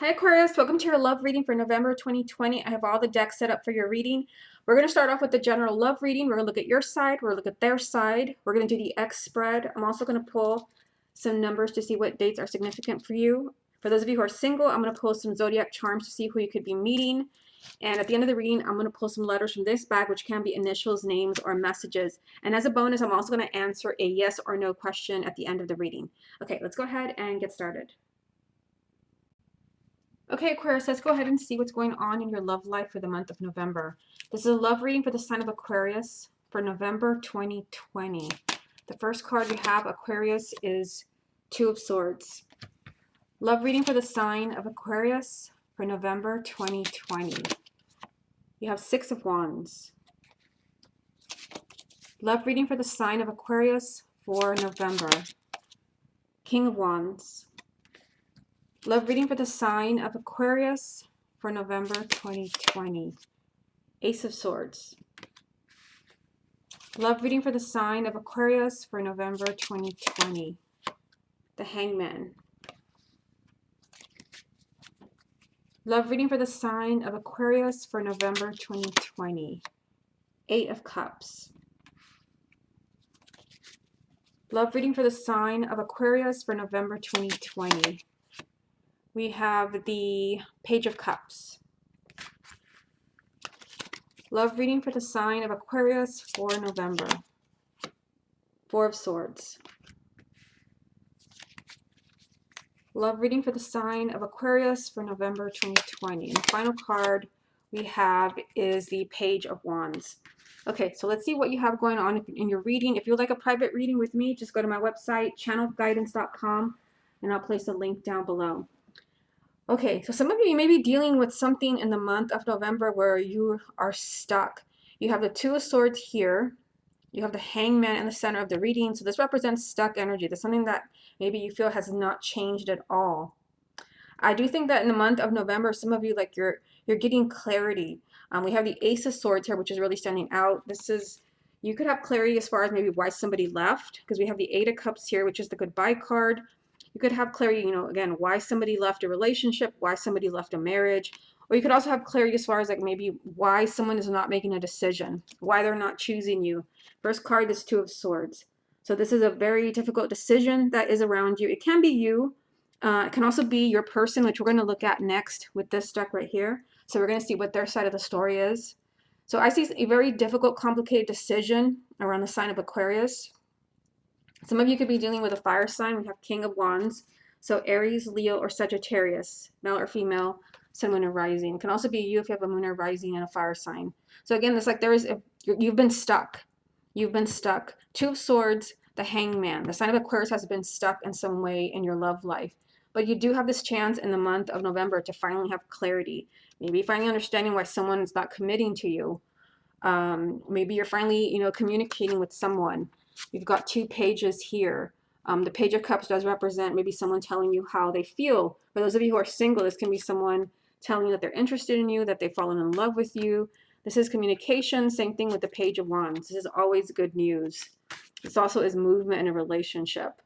Hi Aquarius, welcome to your love reading for November 2020. I have all the decks set up for your reading. We're going to start off with the general love reading. We're going to look at your side, we're going to look at their side. We're going to do the X spread. I'm also going to pull some numbers to see what dates are significant for you. For those of you who are single, I'm going to pull some zodiac charms to see who you could be meeting. And at the end of the reading, I'm going to pull some letters from this bag, which can be initials, names, or messages. And as a bonus, I'm also going to answer a yes or no question at the end of the reading. Okay, let's go ahead and get started. Okay, Aquarius, let's go ahead and see what's going on in your love life for the month of November. This is a love reading for the sign of Aquarius for November 2020. The first card you have, Aquarius, is Two of Swords. Love reading for the sign of Aquarius for November 2020. You have Six of Wands. Love reading for the sign of Aquarius for November. King of Wands. Love reading for the sign of Aquarius for November 2020. Ace of Swords. Love reading for the sign of Aquarius for November 2020. The Hangman. Love reading for the sign of Aquarius for November 2020. Eight of Cups. Love reading for the sign of Aquarius for November 2020. We have the Page of Cups. Love reading for the sign of Aquarius for November. Four of Swords. Love reading for the sign of Aquarius for November 2020. And the final card we have is the Page of Wands. Okay, so let's see what you have going on in your reading. If you would like a private reading with me, just go to my website, channelguidance.com, and I'll place a link down below. Okay, so some of you may be dealing with something in the month of November where you are stuck. You have the Two of Swords here. You have the Hangman in the center of the reading. So this represents stuck energy. There's something that maybe you feel has not changed at all. I do think that in the month of November, some of you, like, you're getting clarity. We have the Ace of Swords here, which is really standing out. This is, you could have clarity as far as maybe why somebody left, because we have the Eight of Cups here, which is the goodbye card. You could have clarity, you know, again, why somebody left a relationship, why somebody left a marriage. Or you could also have clarity as far as like maybe why someone is not making a decision, why they're not choosing you. First card is Two of Swords. So this is a very difficult decision that is around you. It can be you. It can also be your person, which we're going to look at next with this deck right here. So we're going to see what their side of the story is. So I see a very difficult, complicated decision around the sign of Aquarius. Some of you could be dealing with a fire sign. We have King of Wands. So Aries, Leo, or Sagittarius, male or female, sun, moon, or rising. It can also be you if you have a moon or rising and a fire sign. So again, it's like you've been stuck. You've been stuck. Two of Swords, the Hangman. The sign of Aquarius has been stuck in some way in your love life. But you do have this chance in the month of November to finally have clarity. Maybe finally understanding why someone is not committing to you. Maybe you're finally, communicating with someone. We've got two pages here. The Page of Cups does represent maybe someone telling you how they feel. For those of you who are single, this can be someone telling you that they're interested in you, that they've fallen in love with you. This is communication. Same thing with the Page of Wands. This is always good news. This also is movement in a relationship.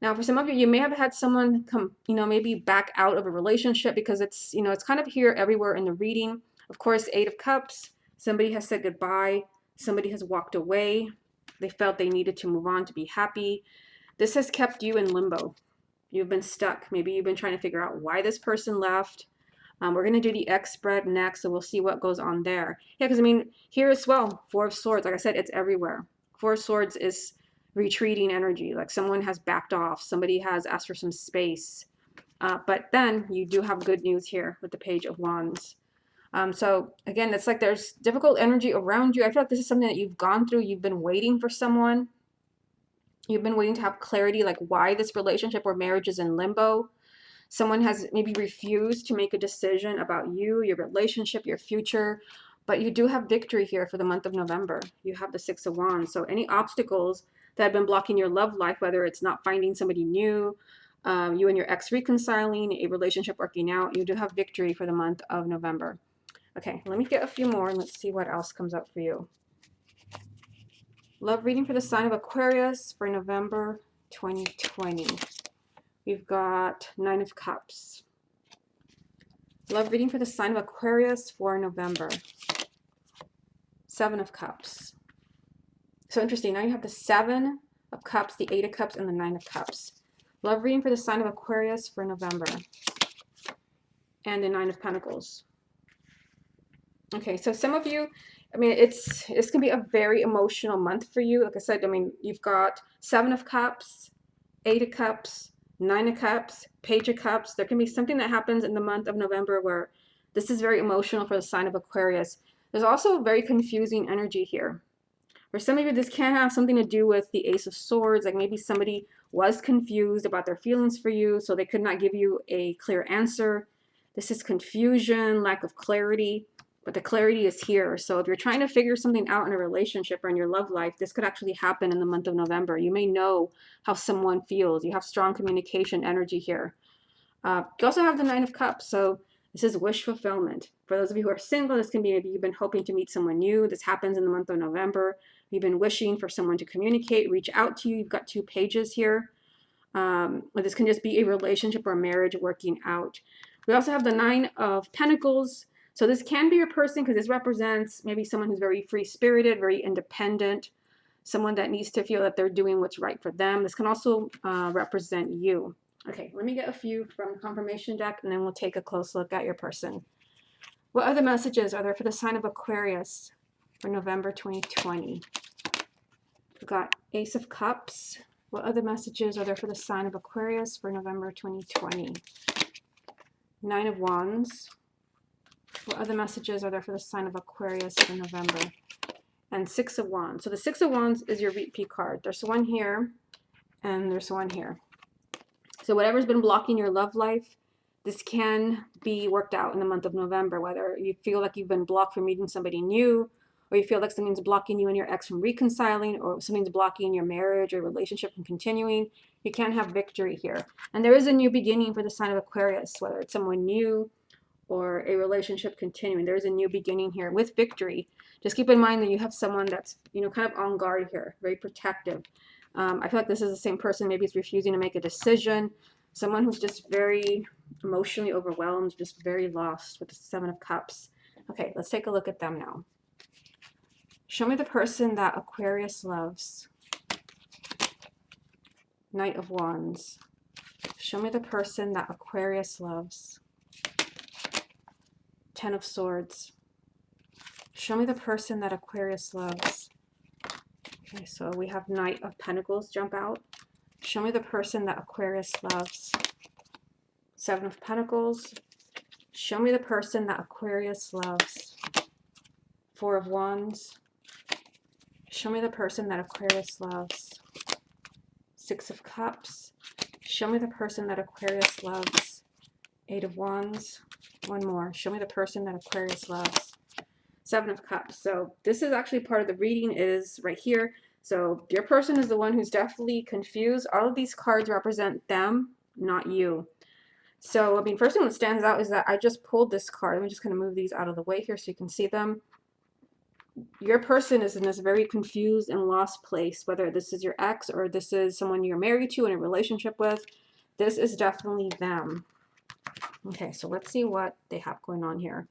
Now, for some of you, you may have had someone come, maybe back out of a relationship because it's, it's kind of here everywhere in the reading. Of course, Eight of Cups, somebody has said goodbye. Somebody has walked away. They felt they needed to move on to be happy. This has kept you in limbo. You've been stuck. Maybe you've been trying to figure out why this person left. We're going to do the X spread next, so we'll see what goes on there. Yeah, because, here as well, Four of Swords. Like I said, it's everywhere. Four of Swords is retreating energy. Like someone has backed off. Somebody has asked for some space. But then you do have good news here with the Page of Wands. So again, it's like there's difficult energy around you. I feel like this is something that you've gone through. You've been waiting for someone. You've been waiting to have clarity, like why this relationship or marriage is in limbo. Someone has maybe refused to make a decision about you, your relationship, your future. But you do have victory here for the month of November. You have the Six of Wands. So any obstacles that have been blocking your love life, whether it's not finding somebody new, you and your ex reconciling, a relationship working out, you do have victory for the month of November. Okay, let me get a few more and let's see what else comes up for you. Love reading for the sign of Aquarius for November 2020. We've got Nine of Cups. Love reading for the sign of Aquarius for November. 7 of Cups. So interesting. Now you have the 7 of Cups, the 8 of Cups, and the 9 of Cups. Love reading for the sign of Aquarius for November. And the 9 of Pentacles. Okay, so some of you, I mean, it's going to be a very emotional month for you. Like I said, I mean, you've got 7 of Cups, 8 of Cups, 9 of Cups, Page of Cups. There can be something that happens in the month of November where this is very emotional for the sign of Aquarius. There's also very confusing energy here. For some of you, this can have something to do with the Ace of Swords. Like maybe somebody was confused about their feelings for you, so they could not give you a clear answer. This is confusion, lack of clarity. But the clarity is here. So if you're trying to figure something out in a relationship or in your love life, this could actually happen in the month of November. You may know how someone feels. You have strong communication energy here. You also have the 9 of Cups. So this is wish fulfillment. For those of you who are single, this can be maybe you've been hoping to meet someone new. This happens in the month of November. You've been wishing for someone to communicate, reach out to you. You've got 2 pages here. This can just be a relationship or a marriage working out. We also have the 9 of Pentacles. So this can be your person because this represents maybe someone who's very free-spirited, very independent, someone that needs to feel that they're doing what's right for them. This can also represent you. Okay, let me get a few from confirmation deck, and then we'll take a close look at your person. What other messages are there for the sign of Aquarius for November 2020? We've got Ace of Cups. What other messages are there for the sign of Aquarius for November 2020? 9 of Wands. What other messages are there for the sign of Aquarius for November? And 6 of Wands. So the 6 of Wands is your repeat card. There's one here, and there's one here. So whatever's been blocking your love life, this can be worked out in the month of November, whether you feel like you've been blocked from meeting somebody new, or you feel like something's blocking you and your ex from reconciling, or something's blocking your marriage or relationship from continuing. You can have victory here. And there is a new beginning for the sign of Aquarius, whether it's someone new or a relationship continuing. There's a new beginning here with victory. Just keep in mind that you have someone that's, kind of on guard here, very protective. I feel like this is the same person, maybe is refusing to make a decision. Someone who's just very emotionally overwhelmed, just very lost with the 7 of Cups. Okay, let's take a look at them now. Show me the person that Aquarius loves. Knight of Wands. Show me the person that Aquarius loves. 10 of Swords. Show me the person that Aquarius loves. Okay, so we have Knight of Pentacles jump out. Show me the person that Aquarius loves. 7 of Pentacles. Show me the person that Aquarius loves. 4 of Wands. Show me the person that Aquarius loves. 6 of Cups. Show me the person that Aquarius loves. 8 of Wands. One more. Show me the person that Aquarius loves. 7 of Cups. So this is actually part of the reading is right here. So your person is the one who's definitely confused. All of these cards represent them, not you. So, I mean, first thing that stands out is that I just pulled this card. Let me just kind of move these out of the way here so you can see them. Your person is in this very confused and lost place, whether this is your ex or this is someone you're married to in a relationship with. This is definitely them. Okay, so let's see what they have going on here.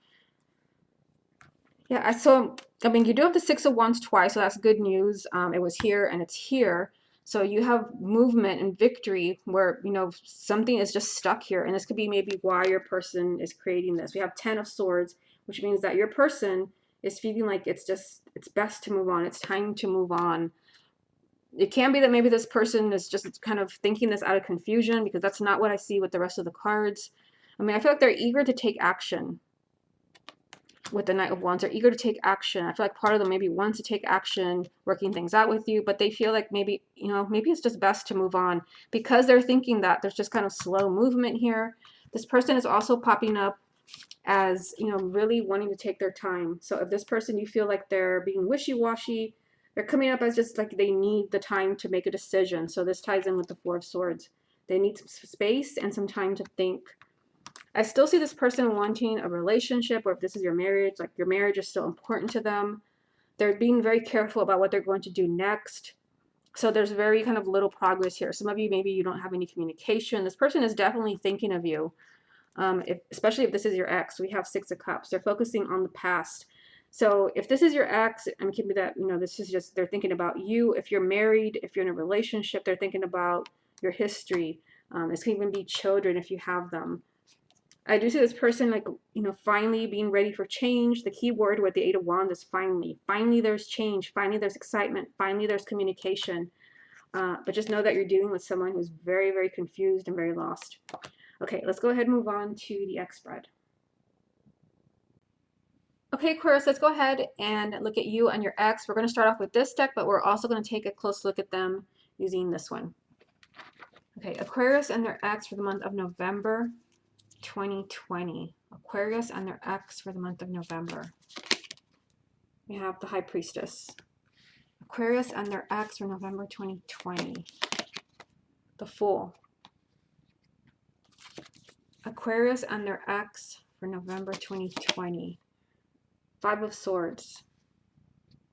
Yeah, so, I mean, you do have the 6 of Wands twice, so that's good news. It was here and it's here. So you have movement and victory where, something is just stuck here. And this could be maybe why your person is creating this. We have 10 of Swords, which means that your person is feeling like it's best to move on. It's time to move on. It can be that maybe this person is just kind of thinking this out of confusion because that's not what I see with the rest of the cards. I mean, I feel like they're eager to take action. With the Knight of Wands, they're eager to take action. I feel like part of them maybe wants to take action, working things out with you, but they feel like maybe, maybe it's just best to move on because they're thinking that there's just kind of slow movement here. This person is also popping up as, really wanting to take their time. So if this person, you feel like they're being wishy-washy, they're coming up as just like they need the time to make a decision. So this ties in with the 4 of Swords. They need some space and some time to think. I still see this person wanting a relationship, or if this is your marriage, like your marriage is still important to them. They're being very careful about what they're going to do next. So there's very kind of little progress here. Some of you, maybe you don't have any communication. This person is definitely thinking of you. Especially if this is your ex. We have Six of Cups. They're focusing on the past. So if this is your ex, and it can be that, you know, this is just, they're thinking about you. If you're married, if you're in a relationship, they're thinking about your history. This can even be children if you have them. I do see this person, like, you know, finally being ready for change. The key word with the Eight of Wands is finally. Finally there's change. Finally there's excitement. Finally there's communication. But just know that you're dealing with someone who's very, very confused and very lost. Okay, let's go ahead and move on to the X spread. Okay, Aquarius, let's go ahead and look at you and your ex. We're going to start off with this deck, but we're also going to take a close look at them using this one. Okay, Aquarius and their ex for the month of November 2020. Aquarius and their ex for the month of November. We have the High Priestess. Aquarius and their ex for November 2020. The Fool. Aquarius and their ex for November 2020. Five of Swords.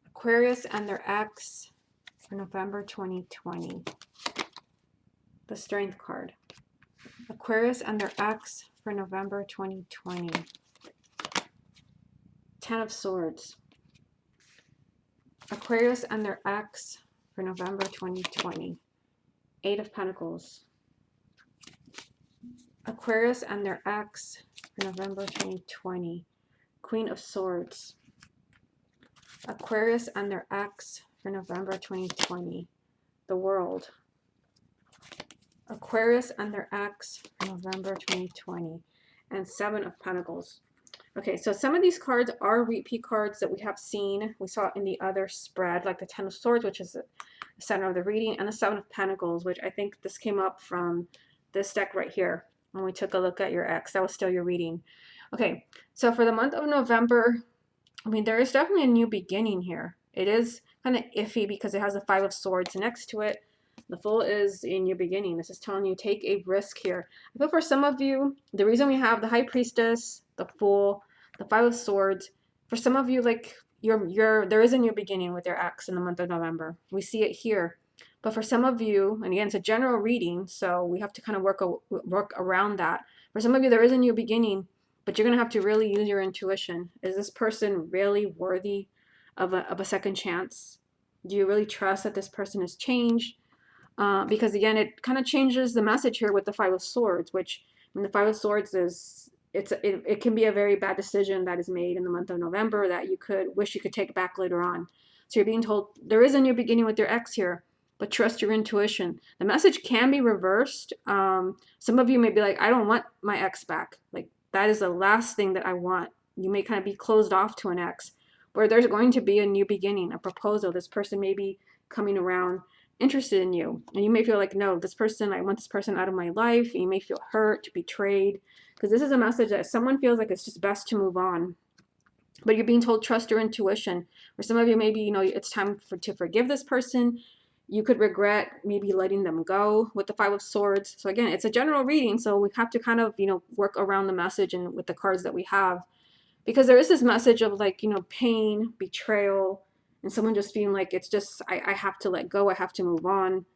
Aquarius and their ex for November 2020. The Strength card. Aquarius and their ex for November 2020. Ten of Swords. Aquarius and their ex for November 2020. Eight of Pentacles. Aquarius and their ex for November 2020. Queen of Swords. Aquarius and their ex for November 2020. The World. Aquarius and their ex for November 2020. And Seven of Pentacles. Okay, so some of these cards are repeat cards that we have seen. We saw in the other spread, like the Ten of Swords, which is the center of the reading, and the Seven of Pentacles, which I think this came up from this deck right here when we took a look at your ex. That was still your reading. Okay, so for the month of November, I mean, there is definitely a new beginning here. It is kind of iffy because it has the Five of Swords next to it. The Fool is a new beginning. This is telling you take a risk here. I feel for some of you, the reason we have the High Priestess, the Fool, the Five of Swords, for some of you, like there is a new beginning with your ex in the month of November. We see it here. But for some of you, and again, it's a general reading, so we have to kind of work around that. For some of you, there is a new beginning, but you're going to have to really use your intuition. Is this person really worthy of a second chance? Do you really trust that this person has changed? Because again, it kind of changes the message here with the Five of Swords, which when the Five of Swords is, it can be a very bad decision that is made in the month of November that you could wish you could take back later on. So you're being told there is a new beginning with your ex here, but trust your intuition. The message can be reversed. Some of you may be like, I don't want my ex back. Like, that is the last thing that I want. You may kind of be closed off to an ex, where there's going to be a new beginning, a proposal. This person may be coming around interested in you, and you may feel like, no, this person, I want this person out of my life. And you may feel hurt, betrayed, because this is a message that someone feels like it's just best to move on. But you're being told trust your intuition. Or some of you, maybe, you know, it's time to forgive this person. You could regret maybe letting them go with the Five of Swords. So again, it's a general reading, so we have to kind of, you know, work around the message and with the cards that we have, because there is this message of, like, you know, pain, betrayal, and someone just feeling like it's just, I have to let go, I have to move on.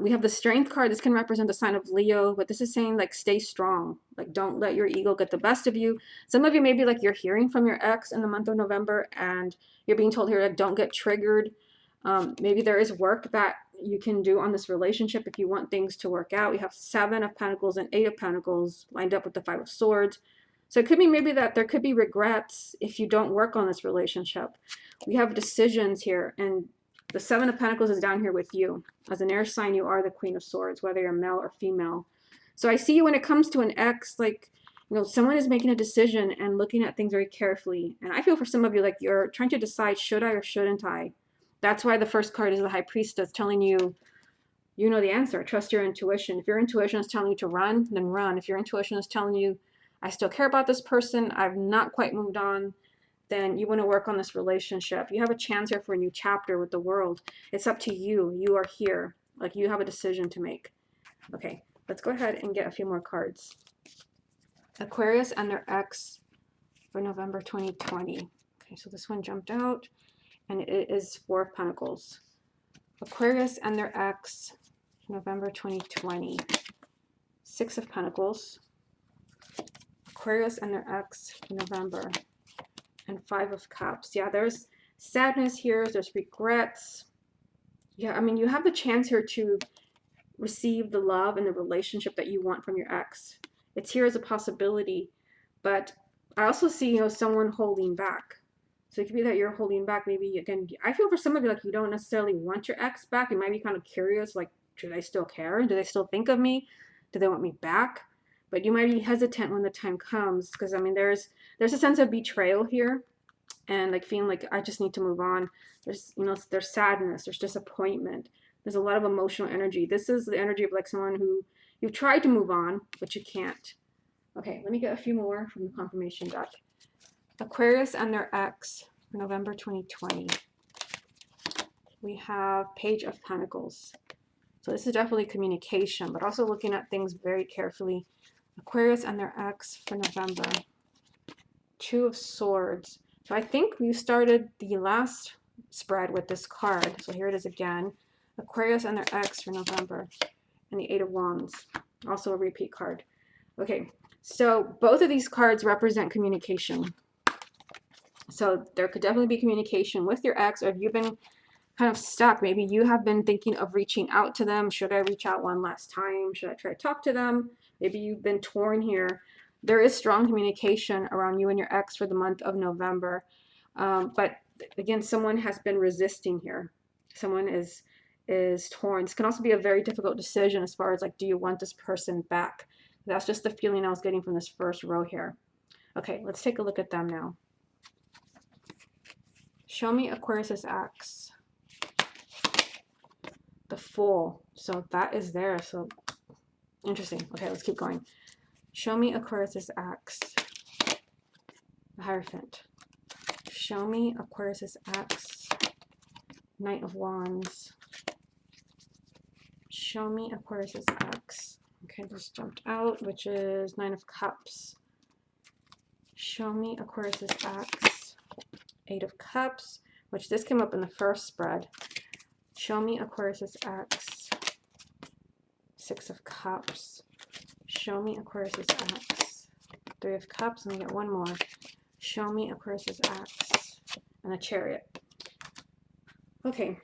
We have the Strength card. This can represent the sign of Leo, but this is saying, like, stay strong. Like, don't let your ego get the best of you. Some of you maybe, like, you're hearing from your ex in the month of November, and you're being told here, like, don't get triggered. Maybe there is work that you can do on this relationship if you want things to work out. We have Seven of Pentacles and Eight of Pentacles lined up with the Five of Swords. So it could be maybe that there could be regrets if you don't work on this relationship. We have decisions here, and the Seven of Pentacles is down here with you. As an air sign, you are the Queen of Swords, whether you're male or female. So I see you when it comes to an ex, like, you know, someone is making a decision and looking at things very carefully. And I feel for some of you, like, you're trying to decide, should I or shouldn't I? That's why the first card is the High Priestess, telling you, you know the answer. Trust your intuition. If your intuition is telling you to run, then run. If your intuition is telling you, I still care about this person, I've not quite moved on, then you want to work on this relationship. You have a chance here for a new chapter with the World. It's up to you. You are here. Like, you have a decision to make. Okay, let's go ahead and get a few more cards. Aquarius and their ex for November 2020. Okay, so this one jumped out, and it is Four of Pentacles. Aquarius and their ex, November 2020. Six of Pentacles. Aquarius and their ex for November. And Five of Cups. Yeah, there's sadness here. There's regrets. Yeah, I mean, you have the chance here to receive the love and the relationship that you want from your ex. It's here as a possibility, but I also see, someone holding back. So it could be that you're holding back. Maybe, again, I feel for some of you like you don't necessarily want your ex back. You might be kind of curious, like, do they still care? Do they still think of me? Do they want me back? But you might be hesitant when the time comes, because I mean, there's a sense of betrayal here, and like feeling like I just need to move on. There's sadness, there's disappointment, there's a lot of emotional energy. This is the energy of like someone who you've tried to move on, but you can't. Okay, let me get a few more from the confirmation deck. Aquarius and their ex for November 2020. We have Page of Pentacles. So this is definitely communication, but also looking at things very carefully. Aquarius and their ex for November. Two of Swords. So I think you started the last spread with this card. So here it is again. Aquarius and their ex for November. And the Eight of Wands. Also a repeat card. Okay, so both of these cards represent communication. So there could definitely be communication with your ex, or if you've been kind of stuck, maybe you have been thinking of reaching out to them. Should I reach out one last time? Should I try to talk to them? Maybe you've been torn here. There is strong communication around you and your ex for the month of November. But again, someone has been resisting here. Someone is torn. This can also be a very difficult decision as far as like, do you want this person back? That's just the feeling I was getting from this first row here. Okay, let's take a look at them now. Show me Aquarius's ex. The Fool. So that is there. So interesting. Okay, let's keep going. Show me Aquarius's ex. The Hierophant. Show me Aquarius's ex. Knight of Wands. Show me Aquarius's ex. Okay, this jumped out, which is Nine of Cups. Show me Aquarius's ex. Eight of Cups, which this came up in the first spread. Show me Aquarius's ex. Six of Cups. Show me Aquarius's ex. Three of Cups. Let me get one more. Show me Aquarius's ex. And the Chariot. Okay,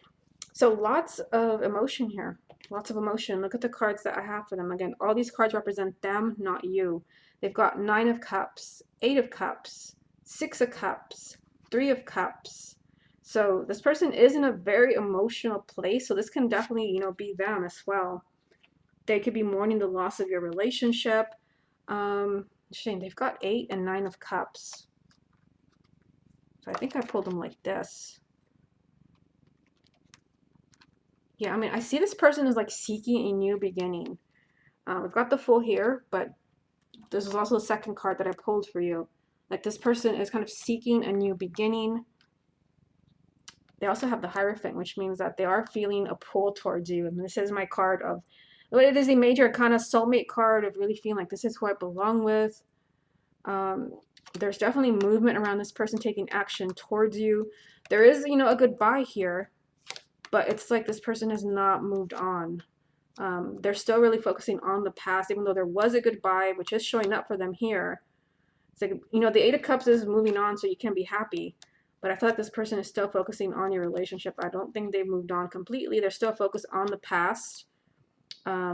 so lots of emotion here. Lots of emotion. Look at the cards that I have for them. Again, all these cards represent them, not you. They've got Nine of Cups, Eight of Cups, Six of Cups, Three of Cups. So this person is in a very emotional place. So this can definitely, be them as well. They could be mourning the loss of your relationship. Interesting. They've got Eight and Nine of Cups. So I think I pulled them like this. Yeah, I mean, I see this person is like seeking a new beginning. We've got the Fool here, but this is also the second card that I pulled for you. Like this person is kind of seeking a new beginning. They also have the Hierophant, which means that they are feeling a pull towards you. And this is my card of, it is a major kind of soulmate card of really feeling like this is who I belong with. There's definitely movement around this person taking action towards you. There is, a goodbye here, but it's like this person has not moved on. They're still really focusing on the past, even though there was a goodbye, which is showing up for them here. It's like, the Eight of Cups is moving on, so you can be happy. But I feel like this person is still focusing on your relationship. I don't think they've moved on completely. They're still focused on the past.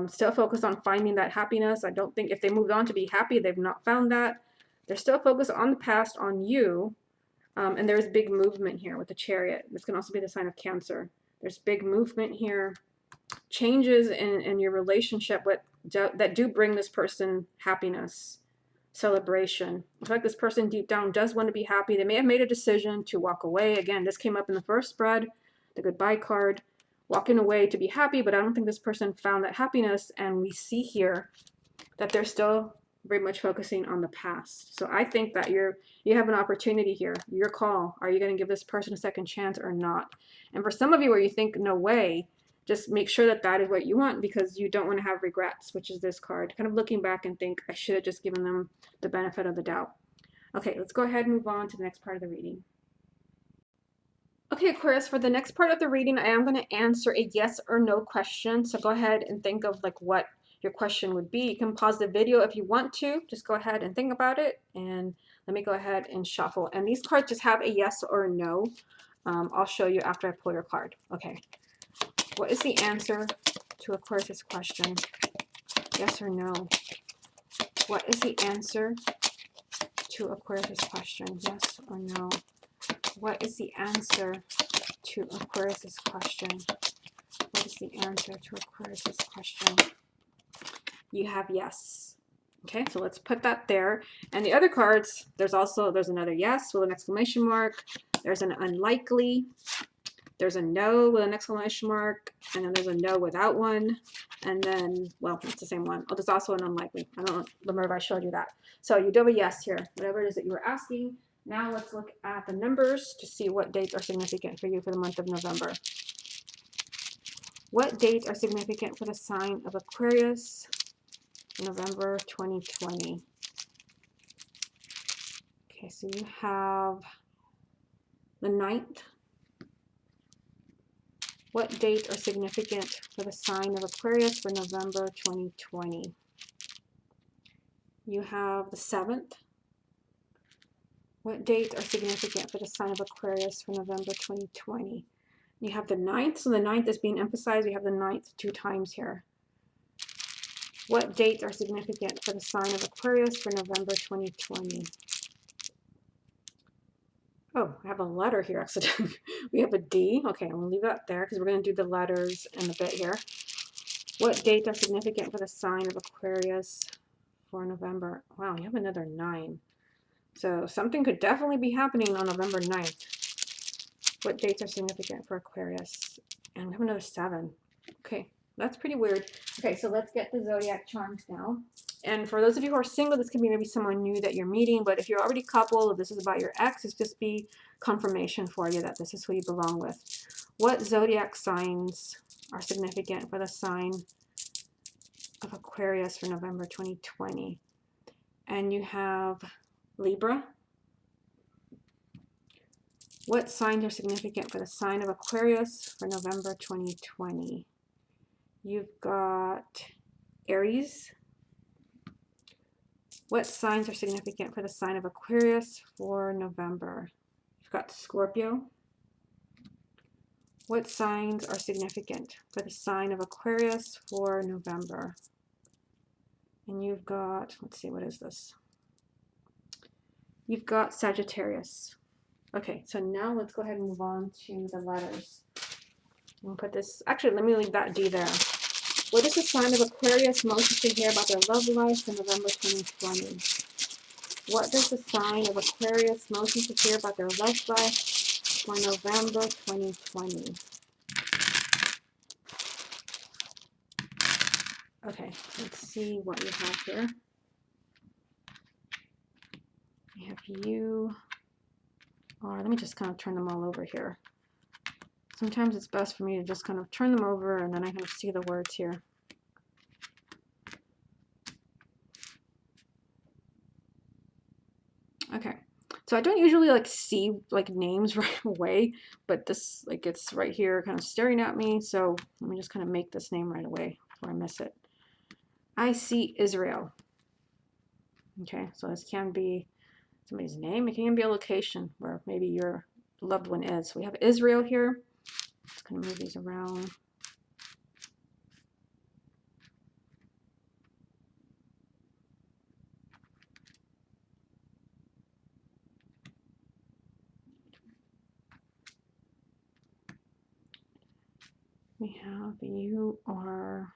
Still focused on finding that happiness. I don't think if they moved on to be happy, they've not found that. They're still focused on the past, on you. And there's big movement here with the Chariot. This can also be the sign of Cancer. There's big movement here. Changes in your relationship that do bring this person happiness, celebration. I feel like this person deep down does want to be happy. They may have made a decision to walk away. Again, this came up in the first spread, the goodbye card, walking away to be happy, but I don't think this person found that happiness. And we see here that they're still very much focusing on the past. So I think that you have an opportunity here. Your call. Are you going to give this person a second chance or not? And for some of you where you think, no way, just make sure that that is what you want, because you don't want to have regrets, which is this card. Kind of looking back and think, I should have just given them the benefit of the doubt. Okay, let's go ahead and move on to the next part of the reading. Okay, Aquarius, for the next part of the reading, I am going to answer a yes or no question. So go ahead and think of like what your question would be. You can pause the video if you want to. Just go ahead and think about it. And let me go ahead and shuffle. And these cards just have a yes or a no. I'll show you after I pull your card. Okay. What is the answer to Aquarius' question? Yes or no? What is the answer to Aquarius' question? Yes or no? What is the answer to Aquarius' question? What is the answer to Aquarius' question? You have yes. Okay, so let's put that there. And the other cards, there's another yes with an exclamation mark. There's an unlikely. There's a no with an exclamation mark. And then there's a no without one. And then, well, it's the same one. Oh, there's also an unlikely. I don't remember if I showed you that. So you do have a yes here, whatever it is that you were asking. Now let's look at the numbers to see what dates are significant for you for the month of November. What dates are significant for the sign of Aquarius, November 2020? Okay, so you have the 9th. What dates are significant for the sign of Aquarius for November 2020? You have the 7th. What dates are significant for the sign of Aquarius for November 2020? You have the 9th, so the 9th is being emphasized. We have the 9th 2 times here. What dates are significant for the sign of Aquarius for November 2020? Oh, I have a letter here accidentally. We have a D. Okay, I'm going to leave that there because we're going to do the letters in a bit here. What dates are significant for the sign of Aquarius for November? Wow, you have another 9. So something could definitely be happening on November 9th. What dates are significant for Aquarius? And we have another 7. Okay, that's pretty weird. Okay, so let's get the zodiac charms now. And for those of you who are single, this could be maybe someone new that you're meeting. But if you're already coupled, or this is about your ex, it's just be confirmation for you that this is who you belong with. What zodiac signs are significant for the sign of Aquarius for November 2020? And you have Libra. What signs are significant for the sign of Aquarius for November 2020? You've got Aries. What signs are significant for the sign of Aquarius for November? You've got Scorpio. What signs are significant for the sign of Aquarius for November? And you've got, let's see, what is this? You've got Sagittarius. Okay, so now let's go ahead and move on to the letters. I'm gonna put this, actually, let me leave that D there. What is the sign of Aquarius most interested to hear about their love life in November 2020? What does the sign of Aquarius most interested to hear about their love life for November 2020? Okay, let's see what you have here. We have you, or let me just kind of turn them all over here. Sometimes it's best for me to just kind of turn them over and then I can see the words here. Okay, so I don't usually like see like names right away, but this like it's right here kind of staring at me. So let me just kind of make this name right away before I miss it. I see Israel. Okay, so this can be somebody's name. It can be a location where maybe your loved one is. So we have Israel here. Just gonna move these around. We have you are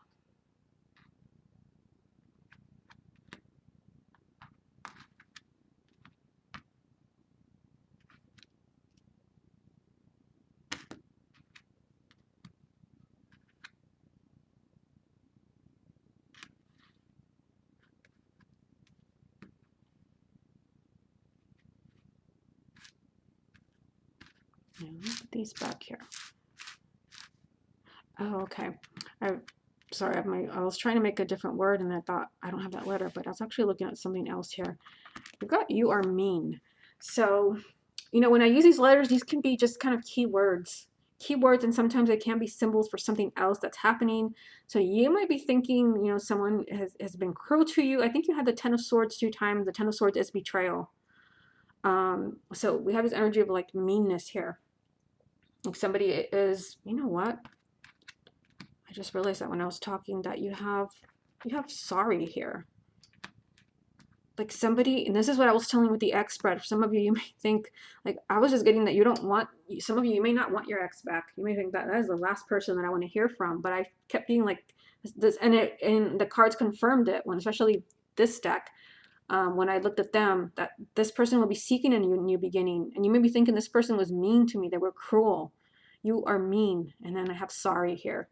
put these back here. Oh, okay. Sorry, I was trying to make a different word and I thought I don't have that letter, but I was actually looking at something else here. We've got you are mean. So, you know, when I use these letters, these can be just kind of key words keywords, and sometimes they can be symbols for something else that's happening. So you might be thinking, you know, someone has been cruel to you. I think you had the Ten of Swords 2 times. The Ten of Swords is betrayal. So we have this energy of like meanness here. Like somebody is, you know what? I just realized that when I was talking that you have sorry here. Like somebody, and this is what I was telling with the ex spread. For some of you, you may think, like, I was just getting that you don't want, some of you, you may not want your ex back. You may think that is the last person that I want to hear from. But I kept being like this, and the cards confirmed it, when especially this deck, when I looked at them, that this person will be seeking a new beginning. And you may be thinking this person was mean to me. They were cruel. You are mean. And then I have sorry here.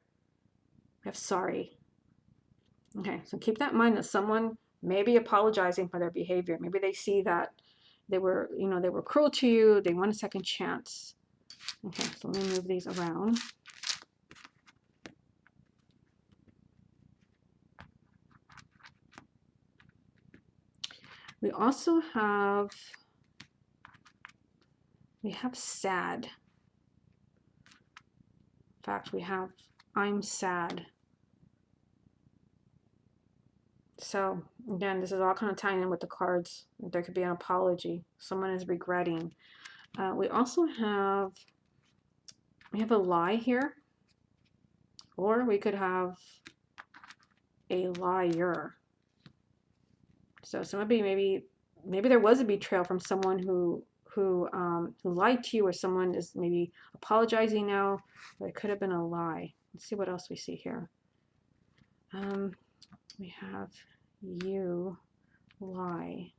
I have sorry. Okay, so keep that in mind that someone may be apologizing for their behavior. Maybe they see that they were, you know, they were cruel to you. They want a second chance. Okay, so let me move these around. We also have, sad. In fact, we have I'm sad. So again, this is all kind of tying in with the cards. There could be an apology. Someone is regretting. We also have, a lie here, or we could have a liar. So somebody, maybe there was a betrayal from someone who lied to you, or someone is maybe apologizing now, or it could have been a lie. Let's see what else we see here. We have you lie.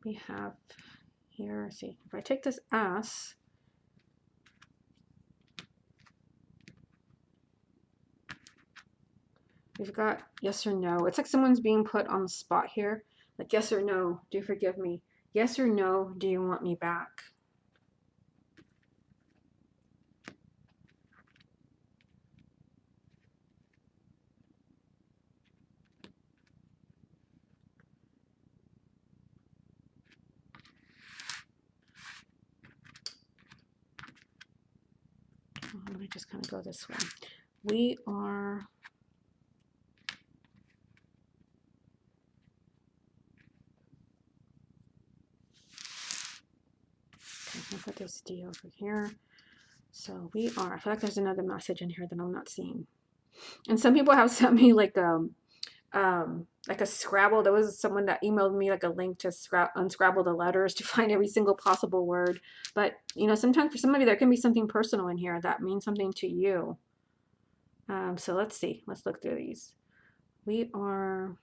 We have here, see, if I take this S, we've got yes or no. It's like someone's being put on the spot here. Like, yes or no, do you forgive me? Yes or no, do you want me back? Let me just kind of go this way. We are, okay, I'm gonna put this D over here. So we are, I feel like there's another message in here that I'm not seeing. And some people have sent me like a Scrabble. There was someone that emailed me like a link to unscrabble the letters to find every single possible word. But you know, sometimes for some of you there can be something personal in here that means something to you. So let's see. Let's look through these. We are,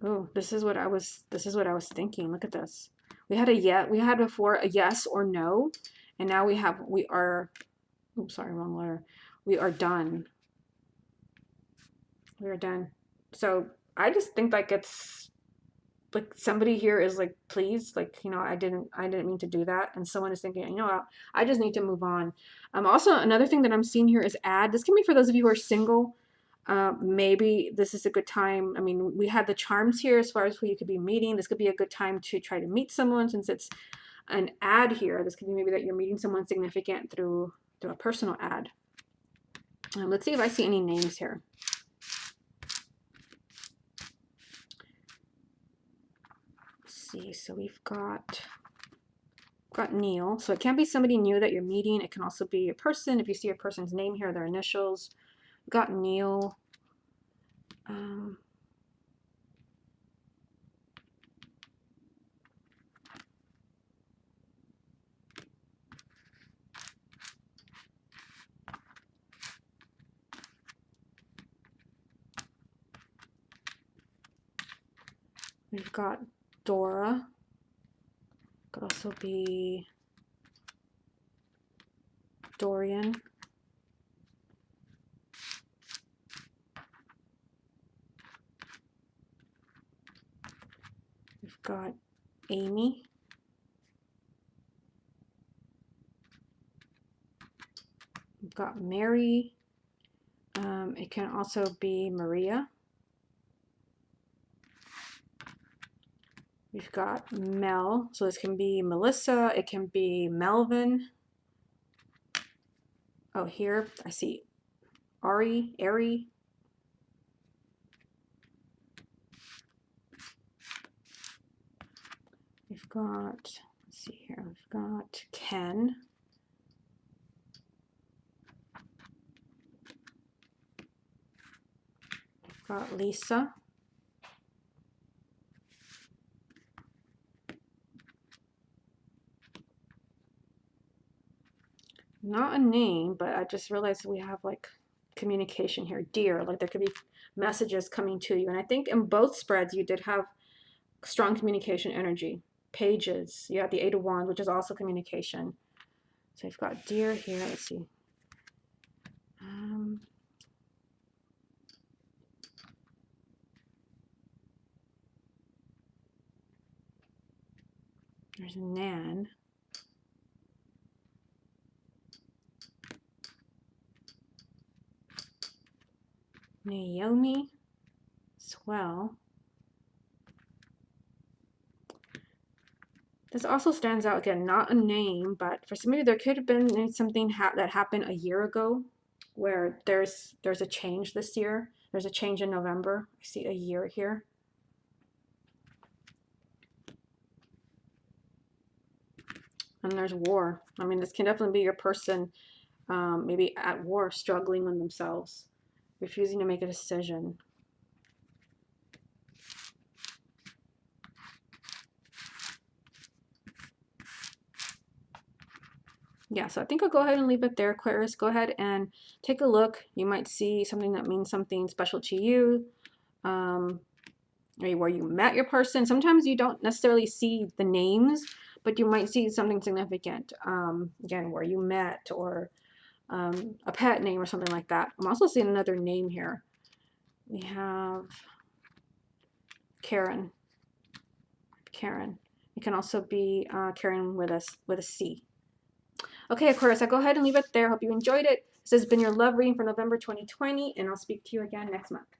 oh, this is what I was thinking. Look at this. We had before a yes or no, and now we are, oops, sorry, wrong letter. We are done. We are done. So I just think like it's like somebody here is like, please, like, you know, I didn't mean to do that. And someone is thinking, you know what, I just need to move on. Also, another thing that I'm seeing here is add. This can be for those of you who are single. Maybe this is a good time. I mean, we had the charms here as far as who you could be meeting. This could be a good time to try to meet someone, since it's an ad here. This could be maybe that you're meeting someone significant through a personal ad. Let's see if I see any names here. See, so we've got Neil. So it can't be somebody new that you're meeting. It can also be a person. If you see a person's name here, their initials. We've got Neil. We've got Dora. Could also be Dorian. We've got Amy. We've got Mary. It can also be Maria. We've got Mel, so this can be Melissa, it can be Melvin. Oh, here I see Ari. We've got, let's see here, we've got Ken. We've got Lisa. Not a name, but I just realized we have like communication here. Dear, like there could be messages coming to you. And I think in both spreads you did have strong communication energy. Pages, you have the 8 of Wands, which is also communication. So we've got dear here. Let's see. There's Nan. Naomi. Swell. This also stands out again, not a name, but for some of you, there could have been something that happened a year ago where there's a change this year. There's a change in November. I see a year here. And there's war. I mean, this can definitely be your person maybe at war, struggling with themselves, refusing to make a decision. Yeah, so I think I'll go ahead and leave it there, Aquarius. Go ahead and take a look. You might see something that means something special to you. Maybe where you met your person. Sometimes you don't necessarily see the names, but you might see something significant. Again, where you met, or a pet name or something like that. I'm also seeing another name here. We have Karen. It can also be Karen with a C. Okay, Aquarius, I'll go ahead and leave it there. Hope you enjoyed it. This has been your love reading for November 2020, and I'll speak to you again next month.